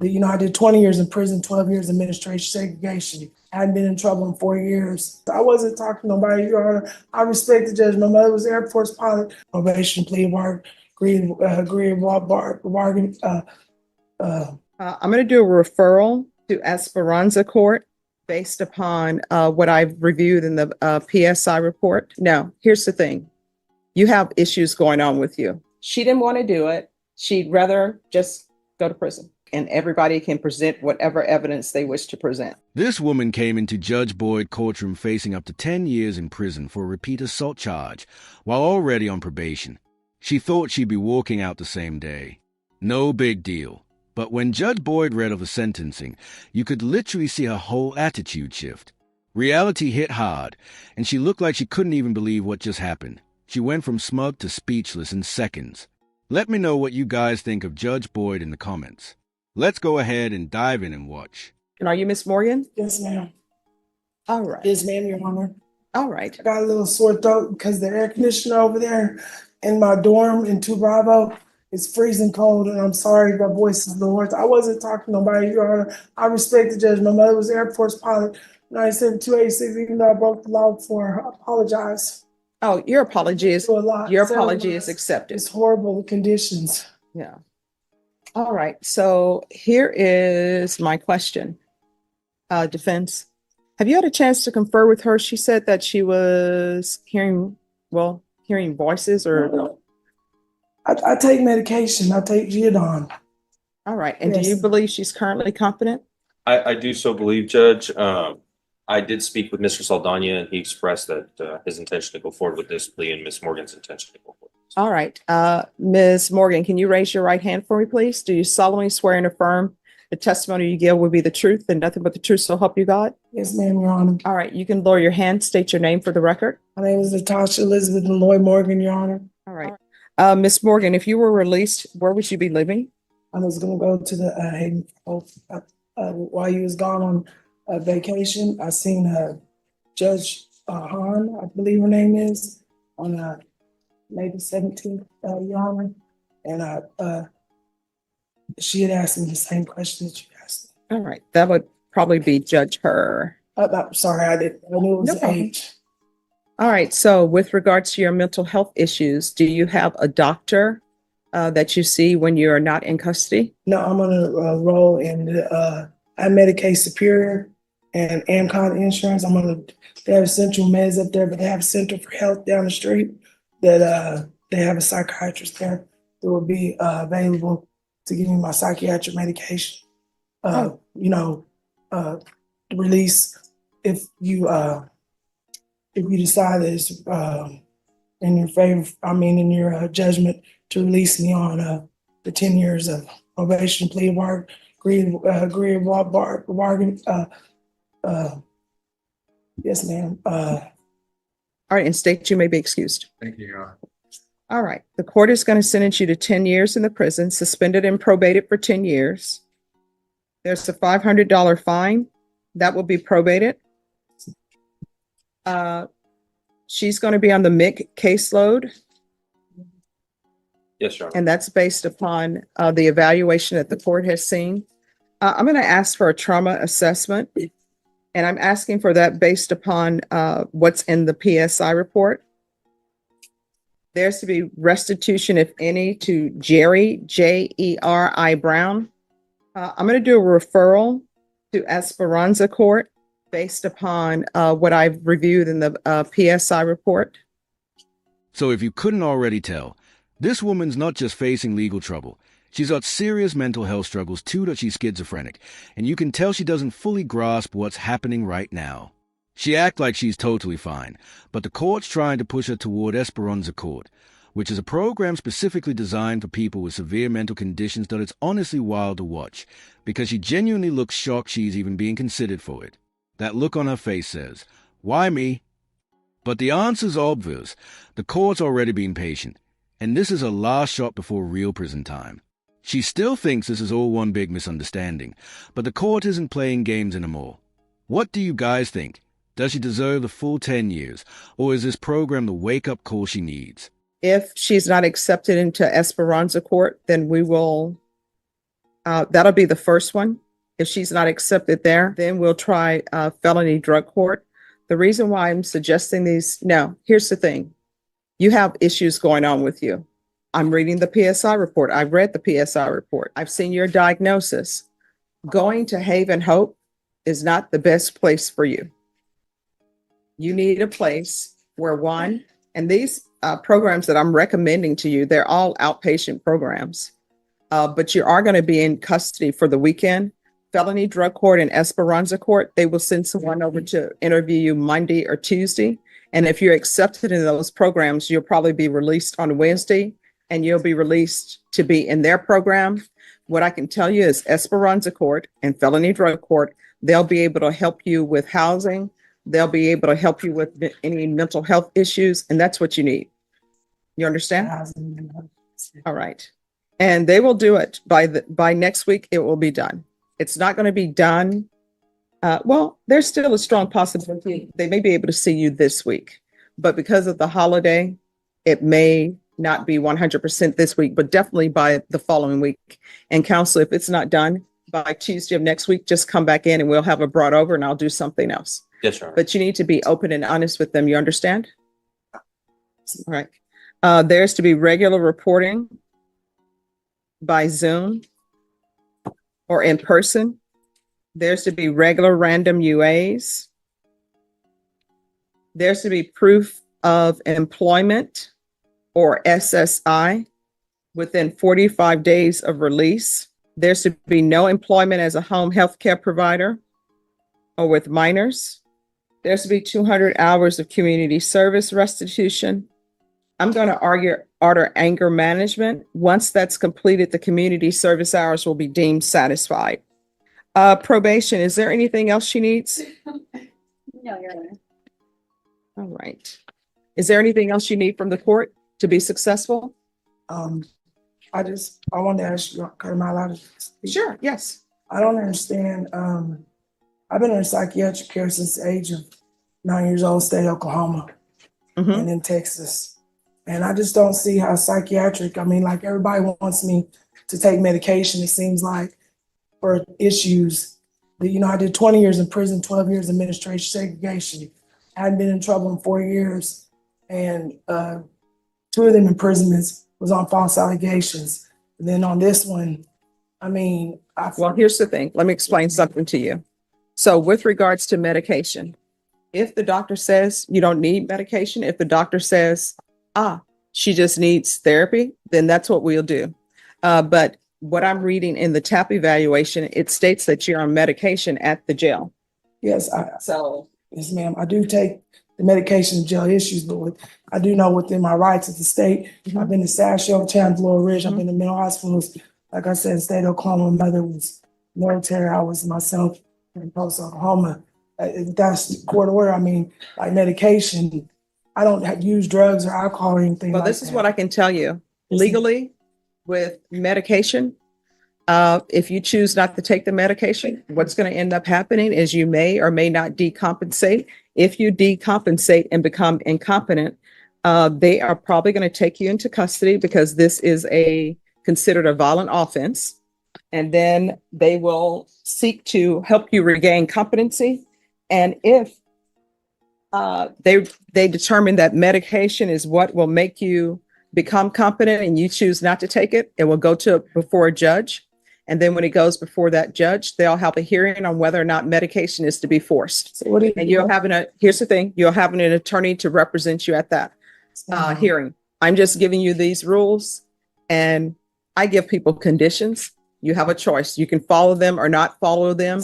I did 20 years in prison, 12 years administration segregation. I hadn't been in trouble in 4 years. I wasn't talking to nobody, Your Honor. I respect the judge. My mother was an Air Force pilot. Probation, plea bargain. I'm going to do a referral to Esperanza Court based upon what I've reviewed in the PSI report. Now, here's the thing. You have issues going on with you. She didn't want to do it. She'd rather just go to prison, and everybody can present whatever evidence they wish to present. This woman came into Judge Boyd courtroom facing up to 10 years in prison for a repeat assault charge while already on probation. She thought she'd be walking out the same day. No big deal. But when Judge Boyd read of the sentencing, you could literally see her whole attitude shift. Reality hit hard, and she looked like she couldn't even believe what just happened. She went from smug to speechless in seconds. Let me know what you guys think of Judge Boyd in the comments. Let's go ahead and dive in and watch. And are you Miss Morgan? Yes, ma'am. All right. Yes, ma'am, Your Honor. All right. I got a little sore throat because the air conditioner over there in my dorm in 2 Bravo is freezing cold, and I'm sorry, my voice is a little hoarse. I wasn't talking to nobody, Your Honor. I respect the judge. My mother was an Air Force pilot, 97-286, even though I broke the law before her. I apologize. Oh, your apology is accepted. It's horrible conditions. Yeah. All right. So here is my question. Defense, have you had a chance to confer with her? She said that she was hearing voices or. I take medication. I take Geodon. All right. And yes. Do you believe she's currently competent? I do so believe, Judge. I did speak with Mr. Saldana, and he expressed that his intention to go forward with this plea and Ms. Morgan's intention to go forward. All right. Ms. Morgan, can you raise your right hand for me, please? Do you solemnly swear and affirm the testimony you give will be the truth and nothing but the truth, so help you God? Yes, ma'am, Your Honor. All right. You can lower your hand, state your name for the record. My name is Natasha Elizabeth Lloyd Morgan, Your Honor. All right. Ms. Morgan, if you were released, where would you be living? I was going to go to the Hayden while you was gone on vacation. I seen Judge Hahn, I believe her name is, on May the 17th, Your Honor. And she had asked me the same question that you asked me. All right. That would probably be Judge Her. Sorry, I didn't. I knew it was the age. All right. So with regards to your mental health issues, do you have a doctor that you see when you're not in custody? No, I'm going to roll in I Medicaid Superior and Amcon Insurance. They have Central Meds up there, but they have Center for Health down the street that they have a psychiatrist there that will be available to give me my psychiatric medication. Release if you decide that it's in your favor, in your judgment to release me on the 10 years of probation, plea bargain. Yes, ma'am. All right, and state you may be excused. Thank you, Your Honor. All right, the court is going to sentence you to 10 years in the prison, suspended and probated for 10 years. There's a $500 fine that will be probated. She's going to be on the MIC caseload. Yes, Your Honor. And that's based upon the evaluation that the court has seen. I'm going to ask for a trauma assessment, and I'm asking for that based upon what's in the PSI report. There's to be restitution, if any, to Jerry, Jeri Brown. I'm going to do a referral to Esperanza Court based upon what I've reviewed in the PSI report. So if you couldn't already tell, this woman's not just facing legal trouble. She's got serious mental health struggles too, that she's schizophrenic, and you can tell she doesn't fully grasp what's happening right now. She acts like she's totally fine, but the court's trying to push her toward Esperanza Court, which is a program specifically designed for people with severe mental conditions that it's honestly wild to watch, because she genuinely looks shocked she's even being considered for it. That look on her face says, "Why me?" But the answer's obvious. The court's already been patient, and this is her last shot before real prison time. She still thinks this is all one big misunderstanding, but the court isn't playing games anymore. What do you guys think? Does she deserve the full 10 years, or is this program the wake-up call she needs? If she's not accepted into Esperanza Court, then we will That'll be the first one. If she's not accepted there, then we'll try felony drug court. The reason why I'm suggesting these, now, here's the thing. You have issues going on with you. I'm reading the PSI report. I've read the PSI report. I've seen your diagnosis. Going to Haven Hope is not the best place for you. You need a place where one, and these programs that I'm recommending to you, they're all outpatient programs, but you are going to be in custody for the weekend. Felony drug court and Esperanza court, they will send someone over to interview you Monday or Tuesday. And if you're accepted in those programs, you'll probably be released on Wednesday and you'll be released to be in their program. What I can tell you is Esperanza court and felony drug court, they'll be able to help you with housing. They'll be able to help you with any mental health issues. And that's what you need. You understand? All right. And they will do it by next week. It will be done. It's not going to be done. Well, there's still a strong possibility they may be able to see you this week, but because of the holiday, it may not be 100% this week, but definitely by the following week. And counsel, if it's not done by Tuesday of next week, just come back in and we'll have it brought over and I'll do something else. Yes, Your Honor. But you need to be open and honest with them. You understand? All right. There's to be regular reporting by Zoom or in person. There's to be regular random UAs. There's to be proof of employment or SSI within 45 days of release. There's to be no employment as a home health care provider or with minors. There's to be 200 hours of community service restitution. I'm going to order anger management. Once that's completed, the community service hours will be deemed satisfied. Probation, is there anything else she needs? No, Your Honor. All right. Is there anything else you need from the court to be successful? I wanted to ask you, am I allowed to speak? Sure, yes. I don't understand. I've been in psychiatric care since the age of 9 years old, state of Oklahoma Mhm. and in Texas. And I just don't see how psychiatric, like everybody wants me to take medication, it seems like, for issues. I did 20 years in prison, 12 years administration segregation. I hadn't been in trouble in 4 years. And 2 of them imprisonments was on false allegations. And then on this one, Well, here's the thing. Let me explain something to you. So with regards to medication, if the doctor says you don't need medication, if the doctor says, she just needs therapy, then that's what we'll do. But what I'm reading in the TAP evaluation, it states that you're on medication at the jail. yes, yes, ma'am. I do take the medication in jail issues, but I do know within my rights as the state. Mhm. I've been to Sasho, Chandler, Laurel Ridge. I've Mhm. been to mental hospitals. Like I said, state of Oklahoma, my mother was military. I was myself in post Oklahoma. That's court order. Like medication. I don't use drugs or alcohol or anything. Well, like this is that. what I can tell you. Yes, Legally, with medication, if you choose not to take the medication, what's going to end up happening is you may or may not decompensate. If you decompensate and become incompetent, they are probably going to take you into custody because this is considered a violent offense. And then they will seek to help you regain competency. And if they determine that medication is what will make you become competent and you choose not to take it, it will go before a judge. And then when it goes before that judge, they'll have a hearing on whether or not medication is to be forced. So what do you And here's the thing, you'll have an attorney to represent you at that hearing. I'm just giving you these rules and I give people conditions. You have a choice. You can follow them or not follow them.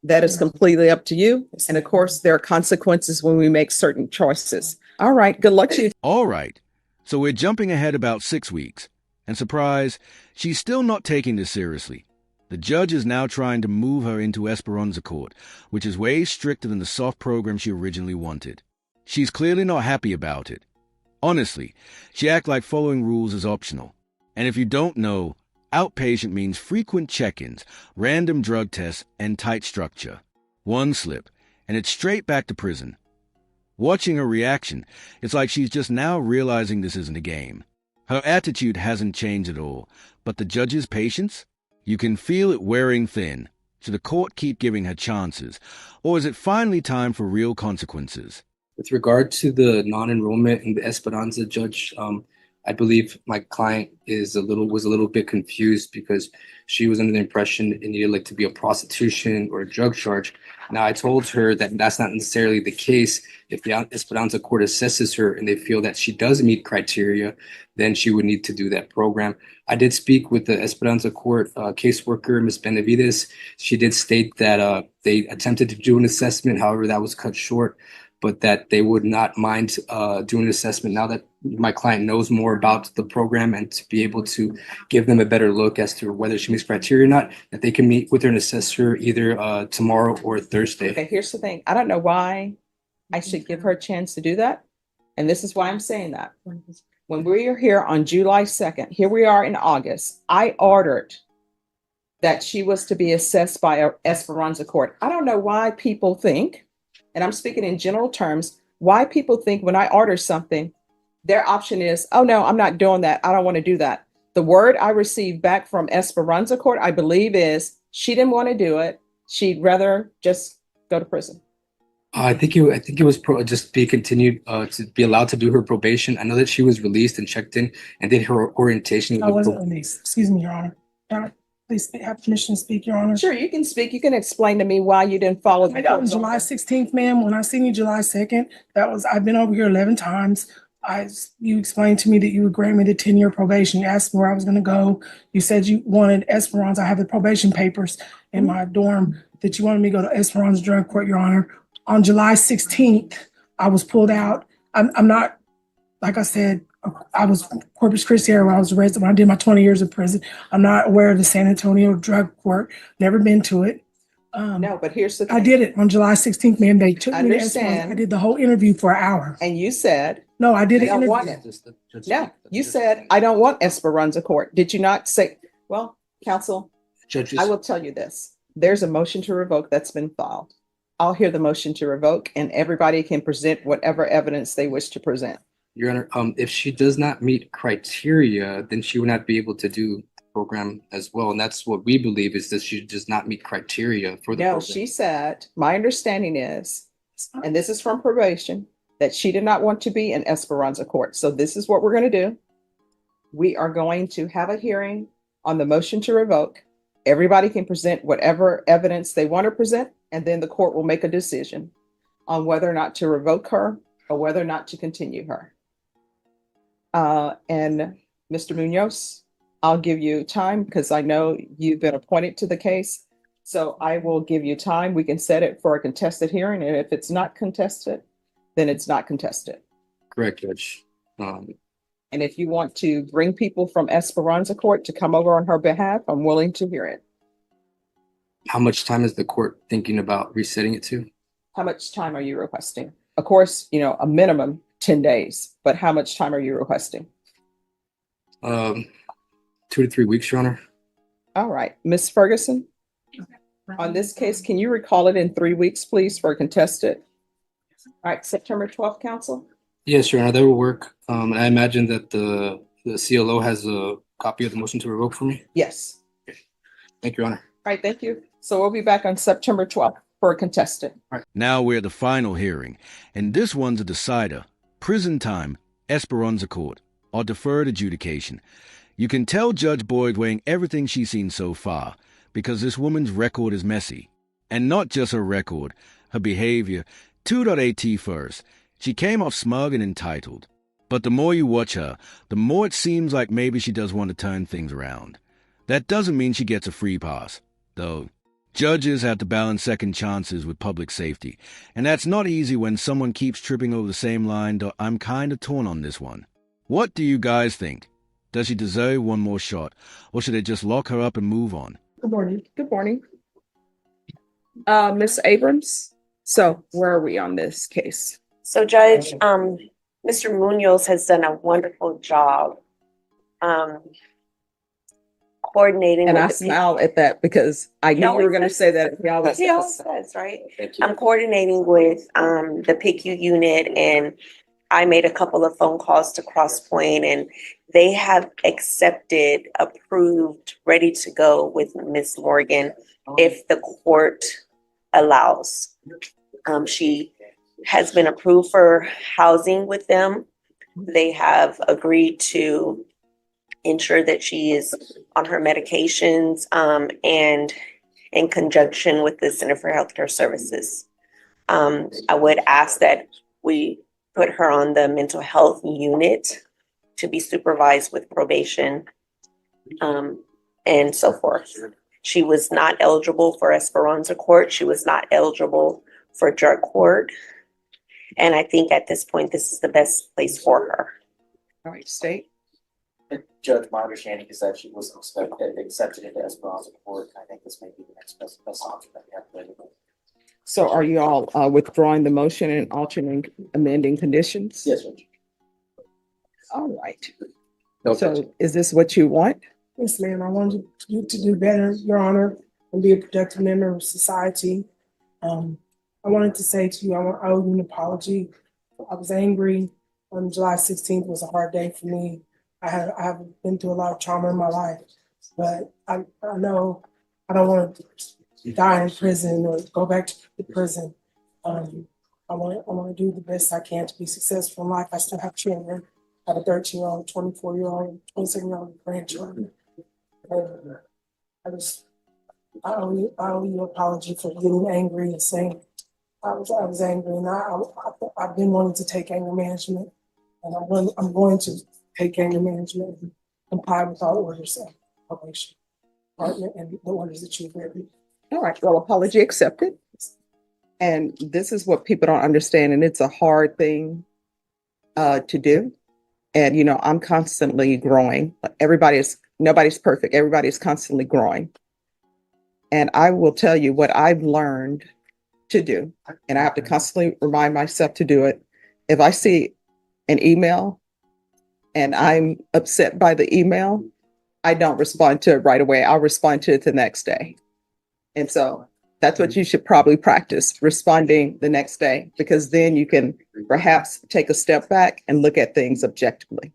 That is completely up to you. And of course, there are consequences when we make certain choices. All right. Good luck to you. All right, so we're jumping ahead about 6 weeks. And surprise, she's still not taking this seriously. The judge is now trying to move her into Esperanza Court, which is way stricter than the soft program she originally wanted. She's clearly not happy about it. Honestly, she acts like following rules is optional. And if you don't know, outpatient means frequent check-ins, random drug tests, and tight structure. One slip, and it's straight back to prison. Watching her reaction, it's like she's just now realizing this isn't a game. Her attitude hasn't changed at all, but the judge's patience? You can feel it wearing thin. Should the court keep giving her chances, or is it finally time for real consequences? With regard to the non-enrollment in the Esperanza, Judge, I believe my client was a little bit confused because she was under the impression it needed like to be a prostitution or a drug charge. Now I told her that that's not necessarily the case. If the Esperanza court assesses her and they feel that she does meet criteria, then she would need to do that program. I did speak with the Esperanza court caseworker, Ms. Benavides. She did state that they attempted to do an assessment, however, that was cut short, but that they would not mind doing an assessment now that my client knows more about the program, and to be able to give them a better look as to whether she meets criteria or not, that they can meet with her and assess her either tomorrow or Thursday. Okay, here's the thing. I don't know why I should give her a chance to do that. And this is why I'm saying that. When we were here on July 2nd, here we are in August, I ordered that she was to be assessed by a Esperanza court. I don't know why people think, and I'm speaking in general terms, why people think when I order something, their option is, oh no, I'm not doing that. I don't want to do that. The word I received back from Esperanza court, I believe, is she didn't want to do it. She'd rather just go to prison. I think it was just be continued to be allowed to do her probation. I know that she was released and checked in and did her orientation. I wasn't released. Excuse me, Your Honor. Can I please have permission to speak, Your Honor? Sure, you can speak. You can explain to me why you didn't follow the On July 16th, ma'am, when I seen you July 2nd, I've been over here 11 times. You explained to me that you would grant me the 10-year probation. You asked me where I was going to go. You said you wanted Esperanza. I have the probation papers in my dorm that you wanted me to go to Esperanza Drug Court, Your Honor. On July 16th, I was pulled out. I'm not, like I said, I was Corpus Christi area when I was arrested, when I did my 20 years in prison. I'm not aware of the San Antonio Drug Court, never been to it. No, but here's the thing. I did it on July 16th, man. They took me to Understand. Esperanza. I did the whole interview for an hour. And you said, No, I did I an don't interview. want it. No, you said, I don't want Esperanza court. Did you not say, well, counsel, Judges, I will tell you this. There's a motion to revoke that's been filed. I'll hear the motion to revoke and everybody can present whatever evidence they wish to present. Your Honor, if she does not meet criteria, then she would not be able to do the program as well. And that's what we believe, is that she does not meet criteria for the No, program. she said, my understanding is, and this is from probation, that she did not want to be in Esperanza court. So this is what we're going to do. We are going to have a hearing on the motion to revoke. Everybody can present whatever evidence they want to present, and then the court will make a decision on whether or not to revoke her or whether or not to continue her. And Mr. Munoz, I'll give you time because I know you've been appointed to the case. So I will give you time. We can set it for a contested hearing. And if it's not contested, then it's not contested. Correct, Judge. And if you want to bring people from Esperanza court to come over on her behalf, I'm willing to hear it. How much time is the court thinking about resetting it to? How much time are you requesting? Of course, you know, a minimum 10 days, but how much time are you requesting? 2 to 3 weeks, Your Honor. All right, Ms. Ferguson, on this case, can you recall it in 3 weeks, please, for a contested? All right, September 12th, counsel? Yes, Your Honor, that will work. And I imagine that the CLO has a copy of the motion to revoke for me. Yes. Thank you, Your Honor. All right, thank you. So we'll be back on September 12th for a contested. Now we're at the final hearing, and this one's a decider. Prison time, Esperanza Court, or deferred adjudication. You can tell Judge Boyd weighing everything she's seen so far, because this woman's record is messy. And not just her record, her behavior. 2.AT first. She came off smug and entitled. But the more you watch her, the more it seems like maybe she does want to turn things around. That doesn't mean she gets a free pass, though. Judges have to balance second chances with public safety, and that's not easy when someone keeps tripping over the same line, though I'm kind of torn on this one. What do you guys think? Does she deserve one more shot, or should they just lock her up and move on? Good morning. Good morning. Ms. Abrams, so where are we on this case? So Judge, Mr. Munoz has done a wonderful job coordinating. And with I the smile at that because I knew you were going to say that. He always He always says. says, right? I'm coordinating with the PICU unit and I made a couple of phone calls to Cross Point, and they have accepted, approved, ready to go with Miss Morgan if the court allows. She has been approved for housing with them. They have agreed to ensure that she is on her medications, and in conjunction with the Center for Healthcare Services. I would ask that we put her on the mental health unit to be supervised with probation, and so forth. She was not eligible for Esperanza Court. She was not eligible for drug court. And I think at this point, this is the best place for her. All right, State. Judge, my understanding is that she was accepted into Esperanza Court. I think this may be the next best option that we have available. So are you all withdrawing the motion and alternating amending conditions? Yes, Judge. All right. No, So is this what you want? Yes, ma'am. I wanted you to do better, Your Honor, and be a productive member of society. I wanted to say to you, I owe you an apology. I was angry. July 16th was a hard day for me. I have been through a lot of trauma in my life, but I know I don't want to die in prison or go back to the prison. I want to do the best I can to be successful in life. I still have children. I have a 13-year-old, 24-year-old, and 27-year-old grandchildren. And I owe you an apology for getting angry and saying I was angry, and I've been wanting to take anger management, and I'm going to take anger management and comply with all orders of probation department and the orders that you've written. All right, well, apology accepted. And this is what people don't understand, and it's a hard thing to do. And, you know, I'm constantly growing. Nobody's perfect. Everybody's constantly growing. And I will tell you what I've learned to do, and I have to constantly remind myself to do it. If I see an email and I'm upset by the email, I don't respond to it right away. I'll respond to it the next day. And so that's what you should probably practice, responding the next day, because then you can perhaps take a step back and look at things objectively.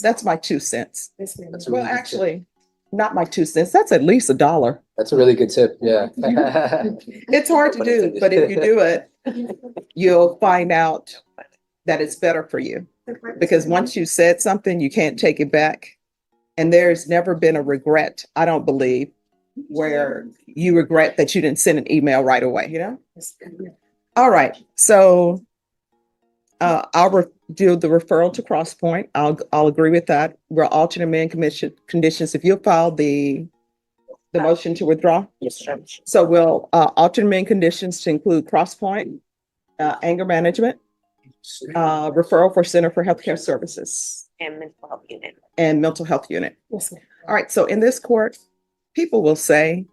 That's my 2 cents. Yes, ma'am. That's a Well, really good actually, not my 2 cents. That's at least $1. That's a really good tip. Yeah. It's hard to do, but if you do it, you'll find out that it's better for you. Because once you said something, you can't take it back. And there's never been a regret, I don't believe, where you regret that you didn't send an email right away, you know? All right. So I'll do the referral to Cross Point. I'll agree with that. We're alternate amend conditions. If you'll file the motion to withdraw. Yes, Judge. So we'll alternate amend conditions to include Cross Point, anger management, referral for Center for Healthcare Services, And mental health unit. and mental health unit. Yes, ma'am. All right. So in this court, people will say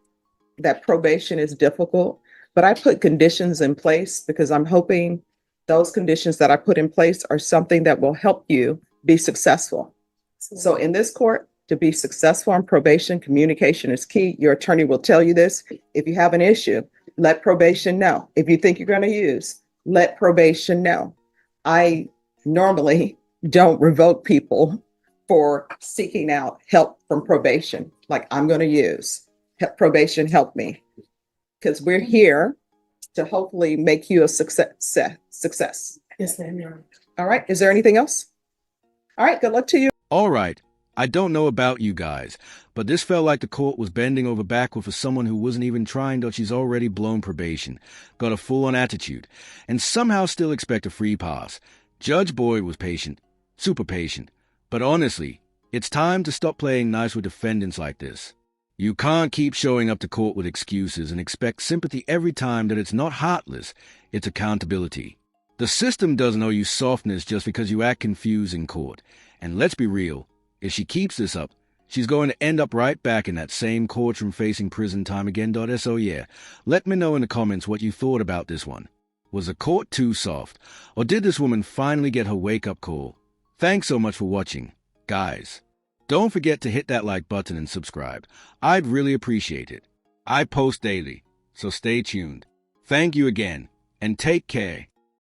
that probation is difficult, but I put conditions in place because I'm hoping those conditions that I put in place are something that will help you be successful. So in this court, to be successful on probation, communication is key. Your attorney will tell you this. If you have an issue, let probation know. If you think you're going to use, let probation know. I normally don't revoke people for seeking out help from probation. Like, I'm going to use probation, help me. Because we're here to hopefully make you a success. Yes, ma'am. Your Honor. All right. Is there anything else? All right. Good luck to you. All right. I don't know about you guys, but this felt like the court was bending over backward for someone who wasn't even trying till she's already blown probation, got a full-on attitude, and somehow still expect a free pass. Judge Boyd was patient, super patient. But honestly, it's time to stop playing nice with defendants like this. You can't keep showing up to court with excuses and expect sympathy every time that it's not heartless, it's accountability. The system doesn't owe you softness just because you act confused in court. And let's be real, if she keeps this up, she's going to end up right back in that same courtroom facing prison time again. So yeah, let me know in the comments what you thought about this one. Was the court too soft? Or did this woman finally get her wake-up call? Thanks so much for watching, guys. Don't forget to hit that like button and subscribe. I'd really appreciate it. I post daily, so stay tuned. Thank you again, and take care.